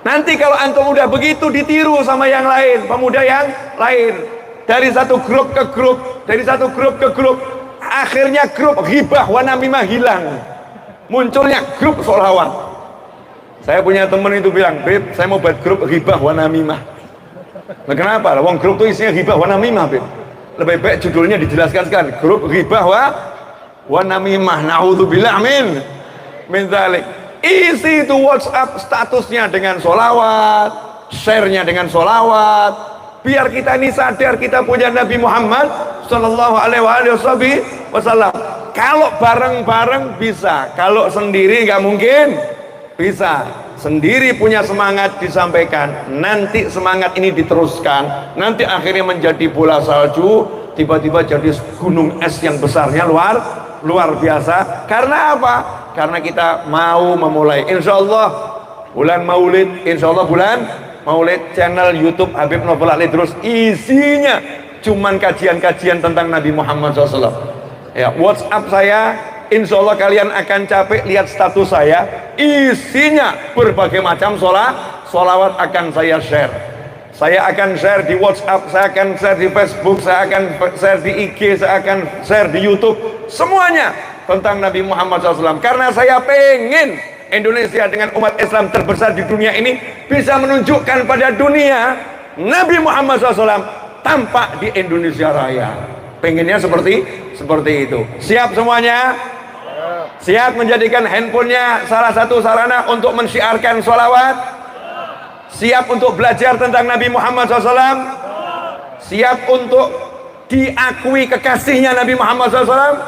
Nanti kalau antum udah begitu, ditiru sama yang lain, pemuda yang lain, dari satu grup ke grup, dari satu grup ke grup, akhirnya grup ghibah wa namimah hilang, munculnya grup sholawat. Saya punya temen itu bilang, Beb, saya mau buat grup ghibah wa namimah. Nah, kenapa? Wong grup itu isinya ghibah wa namimah, Beb. Lebih baik judulnya dijelaskan sekali, grup ghibah wa namimah. Na'udzubillah min dzalik. Isi itu WhatsApp statusnya dengan sholawat, share-nya dengan sholawat, biar kita ini sadar kita punya Nabi Muhammad Sallallahu Alaihi Wasallam. Kalau bareng-bareng bisa, kalau sendiri nggak mungkin bisa. Sendiri punya semangat disampaikan, nanti semangat ini diteruskan, nanti akhirnya menjadi bola salju, tiba-tiba jadi gunung es yang besarnya luar biasa. Karena apa? Karena kita mau memulai. Insya Allah bulan Maulid, Insya Allah bulan Maulid, channel YouTube Habib Novel Ali terus isinya cuman kajian-kajian tentang Nabi Muhammad SAW. Ya, WhatsApp saya, insya Allah kalian akan capek lihat status saya, isinya berbagai macam sholawat akan saya share. Saya akan share di WhatsApp, saya akan share di Facebook, saya akan share di IG, saya akan share di YouTube, semuanya tentang Nabi Muhammad SAW. Karena saya pengen Indonesia dengan umat Islam terbesar di dunia ini bisa menunjukkan pada dunia Nabi Muhammad SAW tampak di Indonesia Raya. Pengennya seperti itu. Siap semuanya? Siap menjadikan handphonenya salah satu sarana untuk mensyiarkan sholawat? Siap untuk belajar tentang Nabi Muhammad SAW? Siap untuk diakui kekasihnya Nabi Muhammad SAW?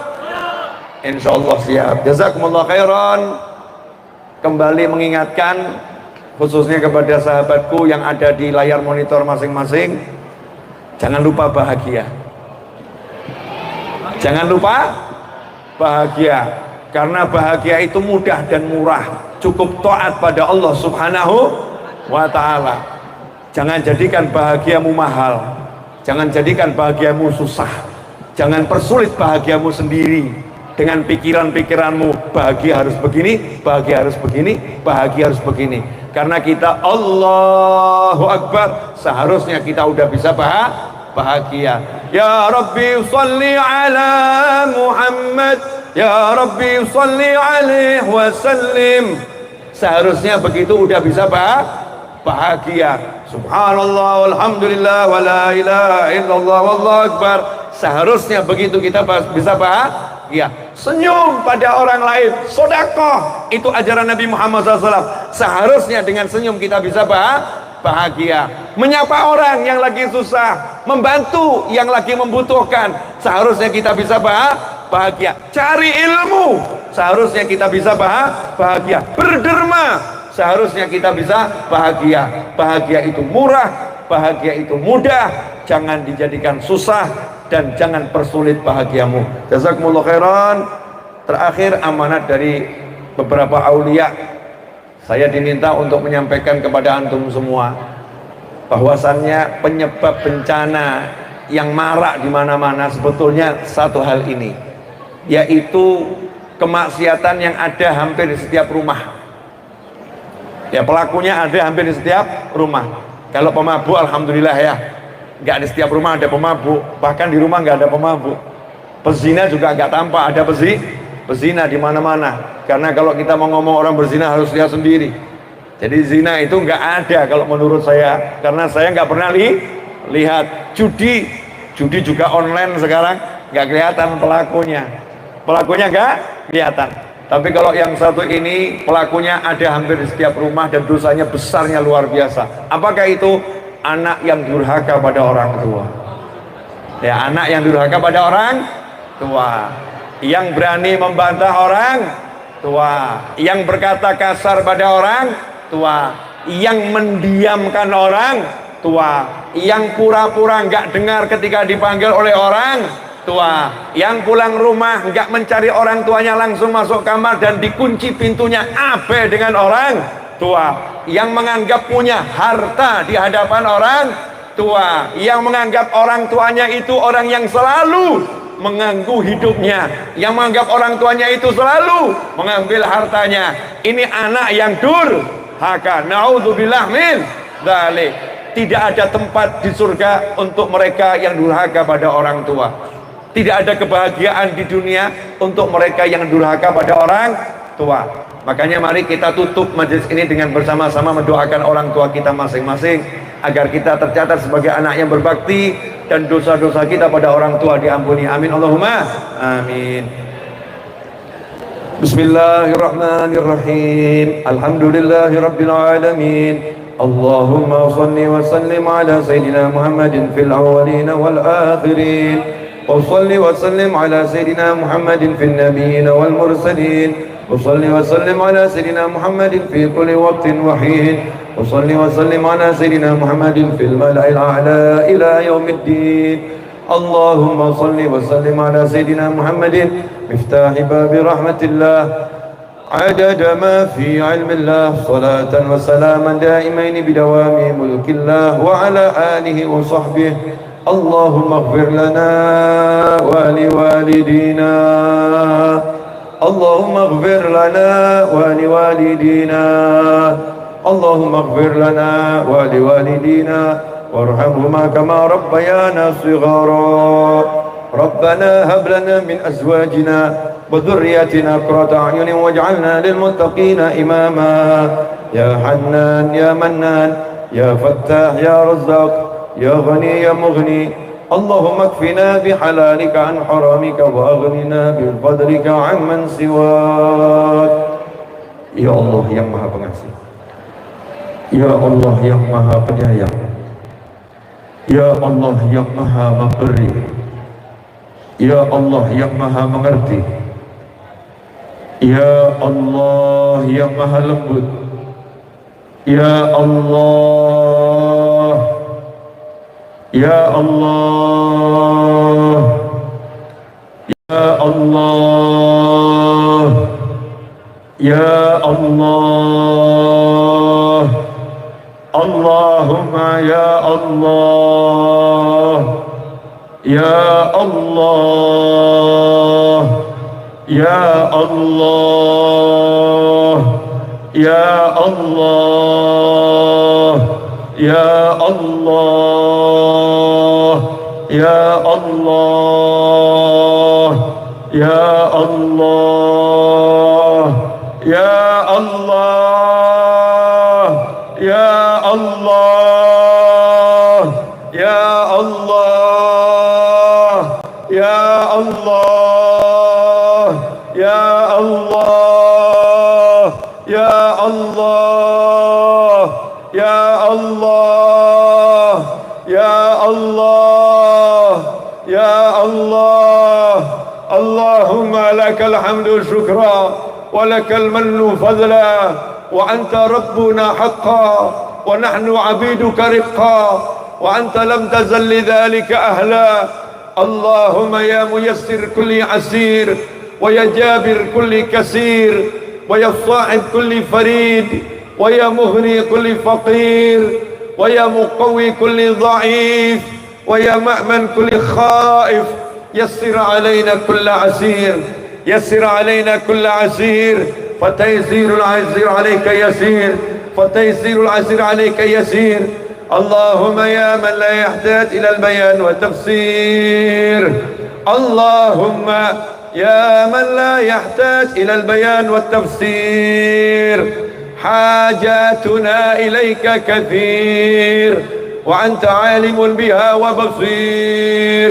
Insya Allah siap. Jazakumullah khairan. Kembali mengingatkan khususnya kepada sahabatku yang ada di layar monitor masing-masing, jangan lupa bahagia. Jangan lupa bahagia, karena bahagia itu mudah dan murah, cukup taat pada Allah Subhanahu wa ta'ala. Jangan jadikan bahagiamu mahal, jangan jadikan bahagiamu susah, jangan persulit bahagiamu sendiri dengan pikiran-pikiranmu, bahagia harus begini, bahagia harus begini, bahagia harus begini. Karena kita Allahu Akbar, seharusnya kita udah bisa bahagia. Ya Rabbi salli ala Muhammad, ya Rabbi salli alaihi wasallim. Seharusnya begitu udah bisa bahagia. Subhanallah walhamdulillah wa la ilaha illallah wallahu akbar. Seharusnya begitu kita bisa bahagia. Senyum pada orang lain, sedekah, itu ajaran Nabi Muhammad SAW. Seharusnya dengan senyum kita bisa bahagia. Menyapa orang yang lagi susah, membantu yang lagi membutuhkan, seharusnya kita bisa bahagia. Cari ilmu, seharusnya kita bisa bahagia. Berderma, seharusnya kita bisa bahagia. Bahagia itu murah, bahagia itu mudah. Jangan dijadikan susah dan jangan persulit bahagiamu. Jazakumullah khairan. Terakhir, amanat dari beberapa aulia, saya diminta untuk menyampaikan kepada antum semua bahwasannya penyebab bencana yang marak di mana-mana sebetulnya satu hal ini, yaitu kemaksiatan yang ada hampir di setiap rumah. Ya, pelakunya ada hampir di setiap rumah. Kalau pemabuk, alhamdulillah ya, nggak di setiap rumah ada pemabuk, bahkan di rumah nggak ada pemabuk. Pezina juga nggak tampak ada pezina di mana-mana. Karena kalau kita mau ngomong orang berzina harus lihat sendiri. Jadi zina itu nggak ada kalau menurut saya, karena saya nggak pernah lihat. Judi juga online sekarang, nggak kelihatan pelakunya nggak kelihatan. Tapi kalau yang satu ini, pelakunya ada hampir di setiap rumah dan dosanya besarnya luar biasa. Apakah itu? Anak yang durhaka pada orang tua. Ya, anak yang durhaka pada orang tua, yang berani membantah orang tua, yang berkata kasar pada orang tua, yang mendiamkan orang tua, yang pura-pura nggak dengar ketika dipanggil oleh orang tua. Yang pulang rumah nggak mencari orang tuanya, langsung masuk kamar dan dikunci pintunya, abe dengan orang tua. Yang menganggap punya harta di hadapan orang tua, yang menganggap orang tuanya itu orang yang selalu mengganggu hidupnya, yang menganggap orang tuanya itu selalu mengambil hartanya. Ini anak yang durhaka. Naudzubillah min dzalik. Tidak ada tempat di surga untuk mereka yang durhaka pada orang tua. Tidak ada kebahagiaan di dunia untuk mereka yang durhaka pada orang tua. Makanya mari kita tutup majelis ini dengan bersama-sama mendoakan orang tua kita masing-masing, agar kita tercatat sebagai anak yang berbakti dan dosa-dosa kita pada orang tua diampuni. Amin Allahumma amin. Bismillahirrahmanirrahim. Alhamdulillahirabbil alamin. Allahumma shalli wa sallim ala sayyidina Muhammadin fil awwalin wal akhirin. Wa shalli wa sallim ala sayyidina Muhammadin fil nabiyyin wal mursalin. وصلي وسلم على سيدنا محمد في كل وقت وحين وصلي وسلم على سيدنا محمد في الملأ الأعلى إلى يوم الدين اللهم صل وسلم على سيدنا محمد مفتاح باب رحمة الله عدد ما في علم الله صلاة وسلاما دائمين بدوام ملك الله وعلى آله وصحبه اللهم اغفر لنا ولوالدينا اللهم اغفر لنا ولوالدينا اللهم اغفر لنا ولوالدينا وارحمهما كما ربيانا صغارا ربنا هب لنا من أزواجنا وذرياتنا قرة أعين واجعلنا للمتقين إماما يا حنان يا منان يا فتاح يا رزاق يا غني يا مغني اللهم اكفنا بحلالك عن حرامك واغننا بفضلك عمن سواك. Ya Allah yang Maha Pengasih, Ya Allah yang Maha Penyayang, Ya Allah yang Maha Memberi, Ya Allah yang Maha Mengerti, Ya Allah yang Maha Lembut, Ya Allah, Ya Allah, Ya Allah, Ya Allah, Allahumma Ya Allah, Ya Allah, Ya Allah, Ya Allah, Ya Allah, Ya Allah, Ya Allah, Ya Allah, Ya Allah, Ya Allah, Ya Allah, Ya Allah, Ya Allah, Ya Allah, Ya Allah, Ya Allah, Allahumma lakal hamdu syukra wa lakal mannu fadla wa anta rabbuna haqqa wa nahnu abiduka riqqa wa anta lam tazal lidhalika ahla. Allahumma ya muyassir kulli asir wa ya jabir kulli kasir wa ya sa'id kulli farid wa ya mughni kulli faqir ويا مقوي كل ضعيف ويا مأمن كل خائف يسر علينا كل عسير يسر علينا كل عسير فتيسير العسير عليك يسير فتيسير العسير عليك يسير. اللهم يا من لا يحتاج إلى البيان والتفسير اللهم يا من لا يحتاج إلى البيان والتفسير حاجاتنا إليك كثير وأنت عالم بها وبصير.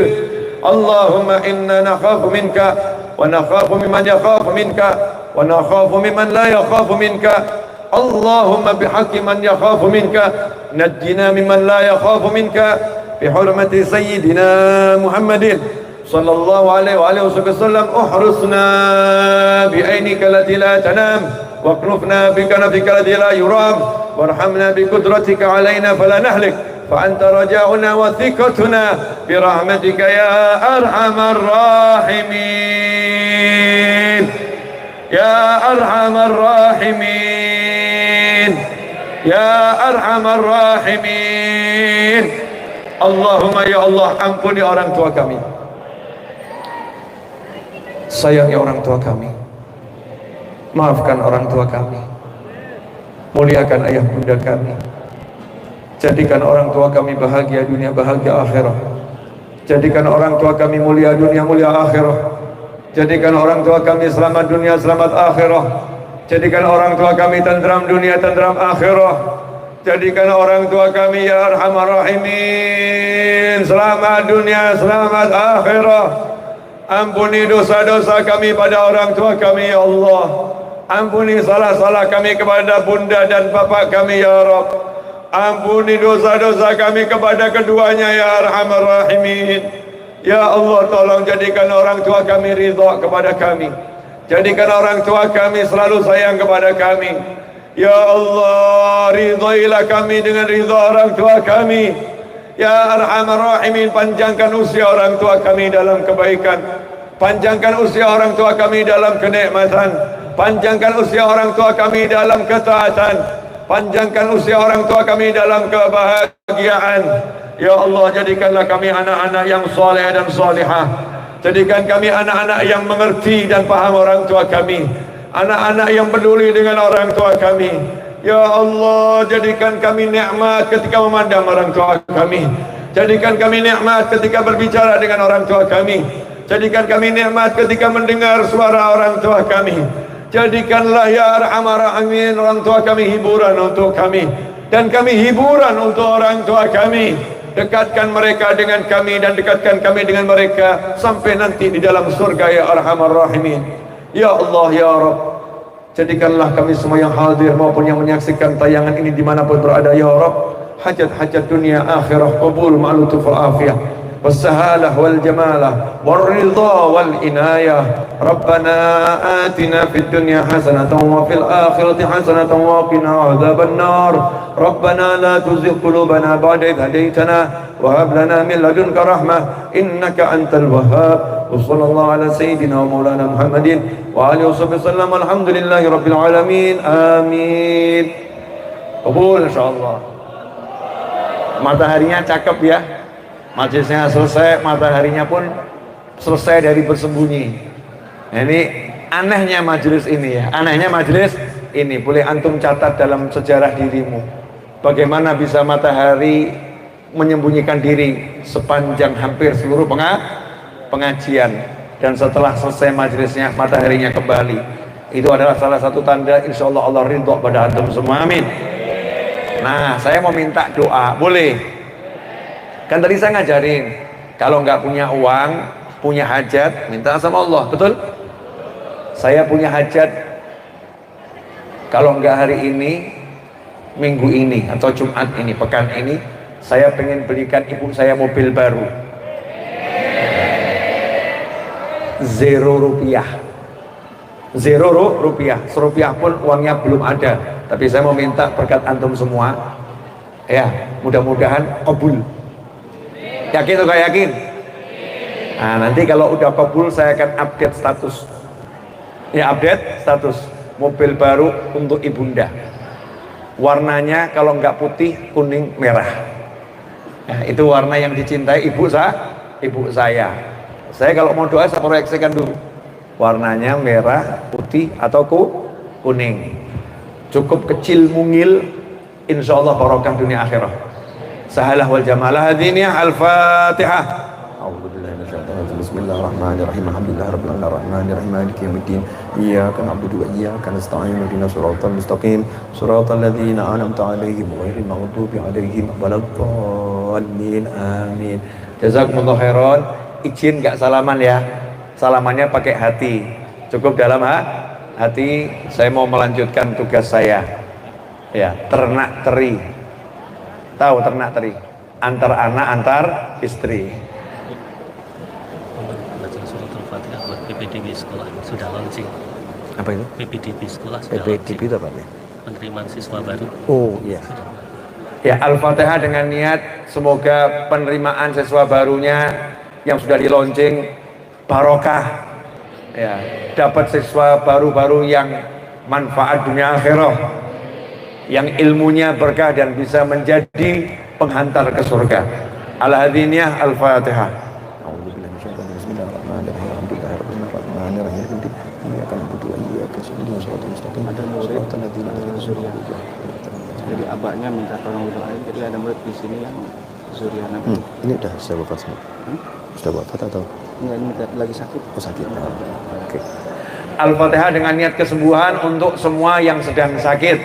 اللهم إنا نخاف منك ونخاف ممن يخاف منك ونخاف ممن لا يخاف منك. اللهم بحق من يخاف منك نجنا ممن لا يخاف منك بحرمة سيدنا محمد صلى الله عليه وآله وسلم. احرسنا بعينك التي لا تنام واكنفنا بكنفك الذي لا يرام وارحمنا بقدرتك علينا فلا نهلك فأنت رجاؤنا وثقتنا برحمتك يا أرحم الراحمين يا أرحم الراحمين يا أرحم الراحمين. Allahumma ya Allah, ampuni orang tua kami, sayangi orang tua kami, maafkan orang tua kami, muliakan ayah bunda kami, jadikan orang tua kami bahagia dunia, bahagia akhirat. Jadikan orang tua kami mulia dunia, mulia akhirat. Jadikan orang tua kami selamat dunia, selamat akhirat. Jadikan orang tua kami tentram dunia, tentram akhirat. Jadikan orang tua kami ya arhamar rahimin selamat dunia, selamat akhirat. Ampuni dosa-dosa kami pada orang tua kami ya Allah. Ampuni salah-salah kami kepada bunda dan bapak kami ya Rabb. Ampuni dosa-dosa kami kepada keduanya ya arhamar rahimin. Ya Allah, tolong jadikan orang tua kami ridha kepada kami. Jadikan orang tua kami selalu sayang kepada kami. Ya Allah, ridhailah kami dengan ridha orang tua kami. Ya arhamar rahimin, panjangkan usia orang tua kami dalam kebaikan. Panjangkan usia orang tua kami dalam kenikmatan. Panjangkan usia orang tua kami dalam ketaatan. Panjangkan usia orang tua kami dalam kebahagiaan. Ya Allah, jadikanlah kami anak-anak yang soleh dan solihah. Jadikan kami anak-anak yang mengerti dan paham orang tua kami. Anak-anak yang peduli dengan orang tua kami. Ya Allah, jadikan kami nikmat ketika memandang orang tua kami. Jadikan kami nikmat ketika berbicara dengan orang tua kami. Jadikan kami nikmat ketika mendengar suara orang tua kami. Jadikanlah ya arhamar rahimin orang tua kami hiburan untuk kami, dan kami hiburan untuk orang tua kami. Dekatkan mereka dengan kami dan dekatkan kami dengan mereka sampai nanti di dalam surga ya arhamar rahimin. Ya Allah ya Rabb, jadikanlah kami semua yang hadir maupun yang menyaksikan tayangan ini dimanapun berada ya Rabb, hajat-hajat dunia akhirah qabul ma'lutuf al-afiyah wassahalah wal jamalah wal ridha wal inayah. Rabbana atina fid dunya hasanatan wa fil akhirati hasanatan wa qina adzaban nar. Rabbana la tuzigh qulubana ba'da idh hadaytana wa hab lana min ladunka rahmah innaka antal wahhab. وصلى الله على سيدنا ومولانا محمد وآله وصحبه وسلم. الحمدلله رب العالمين. آمين. Kabul insyaallah. Mataharinya cakep ya. Majelisnya selesai, mataharinya pun selesai dari bersembunyi. Nah, ini anehnya majelis ini ya. Anehnya majelis ini boleh antum catat dalam sejarah dirimu. Bagaimana bisa matahari menyembunyikan diri sepanjang hampir seluruh pengajian, dan setelah selesai majelisnya mataharinya kembali. Itu adalah salah satu tanda insyaallah Allah ridho pada antum semua. Amin. Nah, saya mau minta doa, boleh? Kan tadi saya ngajarin kalau nggak punya uang, punya hajat, minta sama Allah, betul? Saya punya hajat, kalau nggak hari ini, minggu ini atau Jumat ini, pekan ini, saya pengen belikan ibu saya mobil baru. 0 rupiah, 0 rupiah, serupiah pun uangnya belum ada. Tapi saya mau minta berkat antum semua, ya mudah-mudahan kabul. Yakin atau gak yakin? Nah, nanti kalau udah kabul saya akan update status. Ya, update status mobil baru untuk ibunda. Warnanya kalau nggak putih, kuning, merah. Nah, itu warna yang dicintai ibu saya. Saya kalau mau doa saya proyeksikan dulu warnanya merah, putih atau kuning. Cukup kecil mungil, insyaallah barokah dunia akhirah. Sahalah wal jamalah hadiniyah. Al-Fatihah. A'udzubillahi minasyaitonir rajim. Bismillahirrahmanirrahim. Alhamdulillahirabbil alamin arrahmanirrahim maliki yaumiddin. Iyyaka na'budu wa iyyaka nasta'in. Ihdinas siratal mustaqim. Siratal ladzina an'amta 'alaihim ghairil maghdubi 'alaihim waladdallin. Amin. Jazakumullah khairan. Izin gak salaman ya, salamannya pakai hati, cukup dalam hati. Saya mau melanjutkan tugas saya ya, ternak teri. Tahu ternak teri? Antar anak, antar istri. Baca surat Al-Fatihah buat PPDB sekolah sudah launching. Apa itu? PPDB sekolah sudah PPDB itu apa ya? Penerimaan siswa baru. Oh iya. Ya, Al-Fatihah dengan niat semoga penerimaan siswa barunya yang sudah di launching barokah, ya, dapat siswa baru-baru yang manfaat dunia akhirah, yang ilmunya berkah dan bisa menjadi penghantar ke surga. Al-Hadiniyah Al-Fatihah. Jadi abahnya minta tolong doain, jadi ada murid di sini yang Zuriana. Ini udah saya wafat semua. Sudah wafat atau? Enggak, ini lagi sakit. Oh sakit. Oke. Al-Fatihah dengan niat kesembuhan untuk semua yang sedang sakit,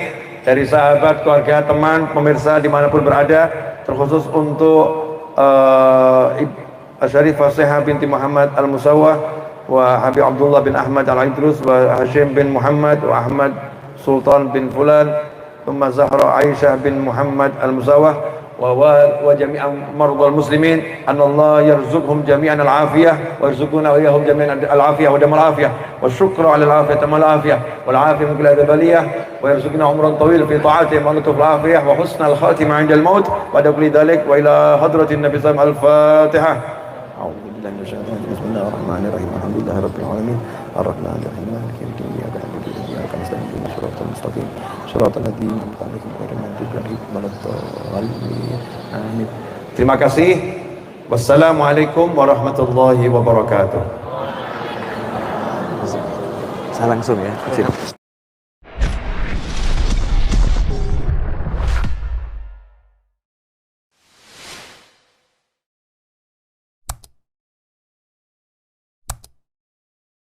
dari sahabat, keluarga, teman, pemirsa dimanapun berada, terkhusus untuk Syarifah Seha binti Muhammad Al-Musawwah wa Habib Abdullah bin Ahmad Al-Idrus wa Hashim bin Muhammad wa Ahmad Sultan bin Fulan ثم زهرة عائشة بن محمد المزاوة وجميع مرضى المسلمين أن الله يرزقهم جميعا العافية ويرزقنا وإياهم جميعا العافية ودم العافية والشكر على العافية تم العافية والعافية من كل هذه البلية ويرزقنا عمرا طويلا في طاعته ونطف العافية وحسن الخاتمة عند الموت بعد كل ذلك وإلى حضرة النبي صلى الله عليه وسلم الفاتحة. أعوذ بالله من الشيطان الرجيم. بسم الله الرحمن الرحيم. الحمد لله رب العالمين الرحمن الرحيم مالك يوم الدين إياك نعبد وإياك نستعين اهدنا الصراط المستقيم صراط الذين أنعمت عليهم غير المغضوب عليهم ولا الضالين آمين. Terima kasih. Wassalamualaikum warahmatullahi wabarakatuh. Saya langsung ya.